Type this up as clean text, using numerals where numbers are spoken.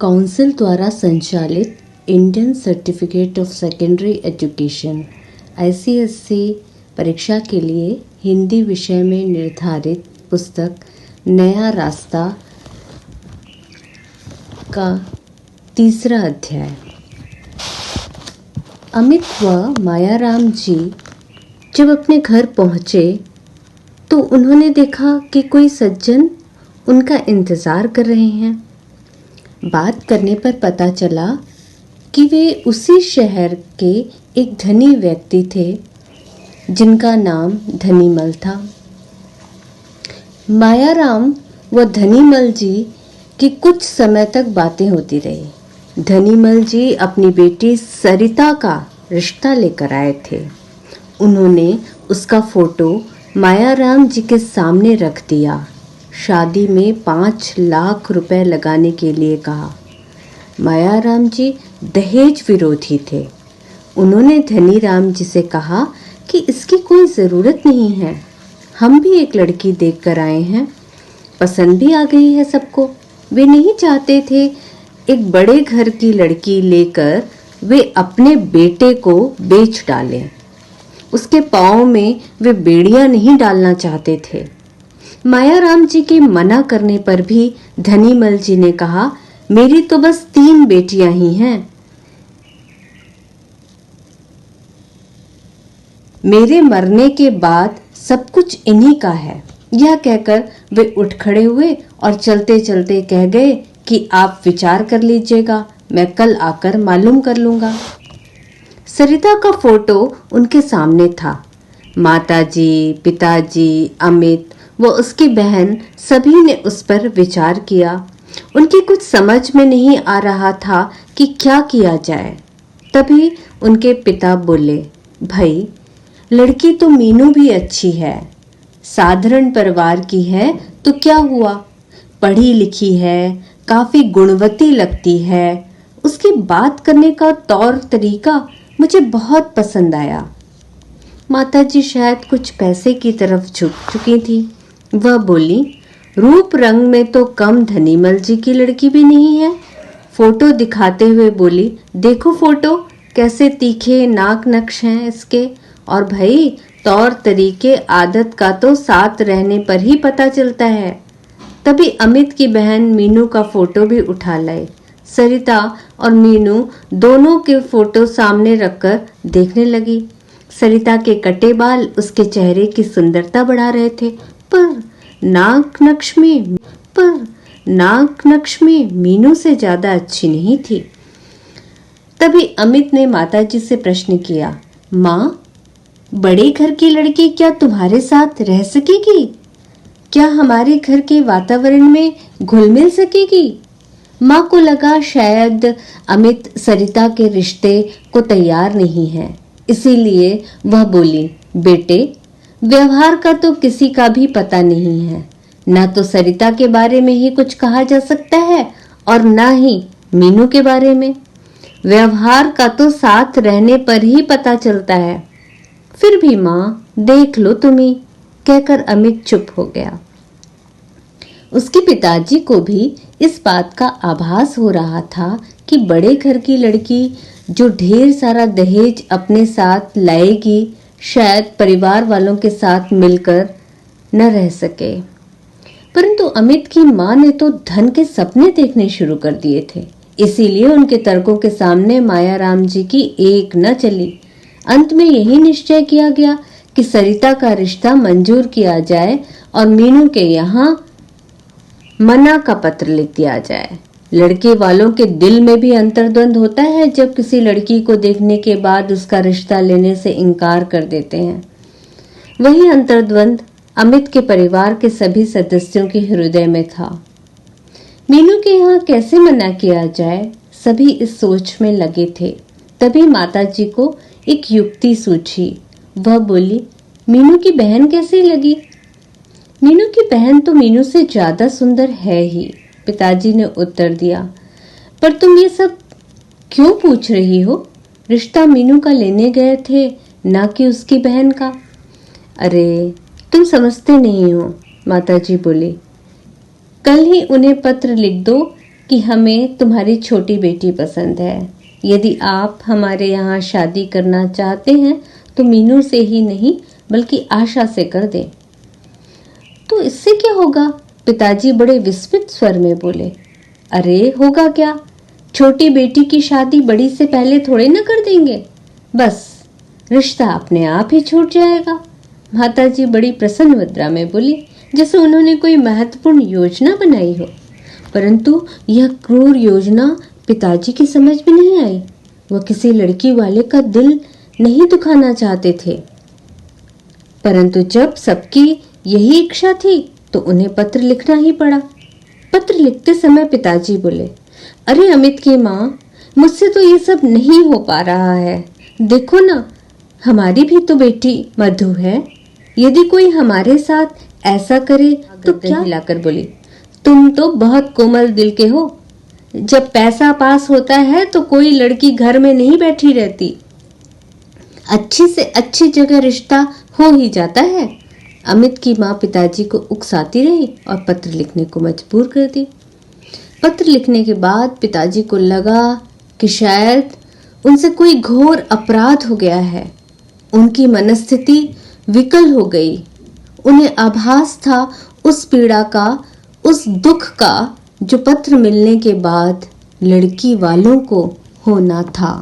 Council द्वारा संचालित Indian certificate of secondary education ICSE परीक्षा के लिए हिंदी विषय में निर्धारित पुस्तक नया रास्ता का तीसरा अध्याय। अमित व मायाराम जी जब अपने घर पहुँचे तो उन्होंने देखा कि कोई सज्जन उनका इंतज़ार कर रहे हैं। बात करने पर पता चला कि वे उसी शहर के एक धनी व्यक्ति थे जिनका नाम धनीमल था। मायाराम व धनीमल जी की कुछ समय तक बातें होती रही। धनीमल जी अपनी बेटी सरिता का रिश्ता लेकर आए थे। उन्होंने उसका फोटो मायाराम जी के सामने रख दिया। शादी में 5 लाख रुपए लगाने के लिए कहा। मायाराम जी दहेज विरोधी थे। उन्होंने धनीराम जी से कहा कि इसकी कोई ज़रूरत नहीं है, हम भी एक लड़की देख कर आए हैं, पसंद भी आ गई है सबको। वे नहीं चाहते थे एक बड़े घर की लड़की लेकर वे अपने बेटे को बेच डालें। उसके पाँव में वे बेड़ियां नहीं डालना चाहते थे। मायाराम जी के मना करने पर भी धनीमल जी ने कहा, मेरी तो बस 3 बेटियां ही हैं, मेरे मरने के बाद सब कुछ इन्हीं का है। यह कहकर वे उठ खड़े हुए और चलते चलते कह गए कि आप विचार कर लीजिएगा, मैं कल आकर मालूम कर लूंगा। सरिता का फोटो उनके सामने था। माताजी, पिताजी, अमित व उसकी बहन सभी ने उस पर विचार किया। उनकी कुछ समझ में नहीं आ रहा था कि क्या किया जाए। तभी उनके पिता बोले, भाई लड़की तो मीनू भी अच्छी है, साधारण परिवार की है तो क्या हुआ, पढ़ी लिखी है, काफी गुणवती लगती है, उसकी बात करने का तौर तरीका मुझे बहुत पसंद आया। माताजी शायद कुछ पैसे की तरफ झुक चुकी थी। वह बोली, रूप रंग में तो कम धनीमल जी की लड़की भी नहीं है। फोटो दिखाते हुए बोली, देखो फोटो कैसे तीखे नाक नक्श हैं इसके, और भाई तौर तरीके आदत का तो साथ रहने पर ही पता चलता है। तभी अमित की बहन मीनू का फोटो भी उठा लाए। सरिता और मीनू दोनों के फोटो सामने रखकर देखने लगी। सरिता के कटे बाल उसके चेहरे की सुंदरता बढ़ा रहे थे, पर नाक नक्श में मीनू से ज्यादा अच्छी नहीं थी। तभी अमित ने माताजी से प्रश्न किया, माँ, बड़े घर की लड़की क्या तुम्हारे साथ रह सकेगी? क्या हमारे घर के वातावरण में घुल मिल सकेगी? माँ को लगा शायद अमित सरिता के रिश्ते को तैयार नहीं है, इसीलिए वह बोली, बेटे व्यवहार का तो किसी का भी पता नहीं है, ना तो सरिता के बारे में ही कुछ कहा जा सकता है और ना ही मीनू के बारे में। व्यवहार का तो साथ रहने पर ही पता चलता है। फिर भी माँ देख लो तुम्ही, कहकर अमित चुप हो गया। उसके पिताजी को भी इस बात का आभास हो रहा था कि बड़े घर की लड़की जो ढेर सारा दहेज अपने साथ लाएगी शायद परिवार वालों के साथ मिलकर न रह सके। परंतु अमित की मां ने तो धन के सपने देखने शुरू कर दिए थे, इसीलिए उनके तर्कों के सामने मायाराम जी की एक न चली। अंत में यही निश्चय किया गया कि सरिता का रिश्ता मंजूर किया जाए और मीनू के यहाँ मना का पत्र लिख दिया जाए। लड़के वालों के दिल में भी अंतर्द्वंद होता है जब किसी लड़की को देखने के बाद उसका रिश्ता लेने से इनकार कर देते हैं। वही अंतर्द्वंद अमित के परिवार के सभी सदस्यों के हृदय में था। मीनू के यहाँ कैसे मना किया जाए, सभी इस सोच में लगे थे। तभी माताजी को एक युक्ति सूझी। वह बोली, मीनू की बहन कैसी लगी? मीनू की बहन तो मीनू से ज्यादा सुंदर है ही, पिताजी ने उत्तर दिया। पर तुम ये सब क्यों पूछ रही हो? रिश्ता मीनू का लेने गए थे, ना कि उसकी बहन का। अरे तुम समझते नहीं हो, माताजी बोली। कल ही उन्हें पत्र लिख दो कि हमें तुम्हारी छोटी बेटी पसंद है। यदि आप हमारे यहाँ शादी करना चाहते हैं तो मीनू से ही नहीं बल्कि आशा से कर दें। तो इससे क्या होगा? पिताजी बड़े विस्मित स्वर में बोले। अरे होगा क्या? छोटी बेटी की शादी बड़ी से पहले थोड़े न कर देंगे, बस रिश्ता अपने आप ही छूट जाएगा। माताजी बड़ी प्रसन्न मुद्रा में बोली, जैसे उन्होंने कोई महत्वपूर्ण योजना बनाई हो। परंतु यह क्रूर योजना पिताजी की समझ में नहीं आई। वह किसी लड़की वाले का दिल नहीं दुखाना चाहते थे, परंतु जब सबकी यही इच्छा थी तो उन्हें पत्र लिखना ही पड़ा। पत्र लिखते समय पिताजी बोले, अरे अमित की माँ, मुझसे तो ये सब नहीं हो पा रहा है। देखो ना, हमारी भी तो बेटी मधु है। यदि कोई हमारे साथ ऐसा करे तो क्या? हिलाकर बोली, तुम तो बहुत कोमल दिल के हो। जब पैसा पास होता है तो कोई लड़की घर में नहीं बैठी रहती, अच्छी से अच्छी जगह रिश्ता हो ही जाता है। अमित की माँ पिताजी को उकसाती रही और पत्र लिखने को मजबूर कर दी। पत्र लिखने के बाद पिताजी को लगा कि शायद उनसे कोई घोर अपराध हो गया है। उनकी मनस्थिति विकल हो गई। उन्हें आभास था उस पीड़ा का, उस दुख का जो पत्र मिलने के बाद लड़की वालों को होना था।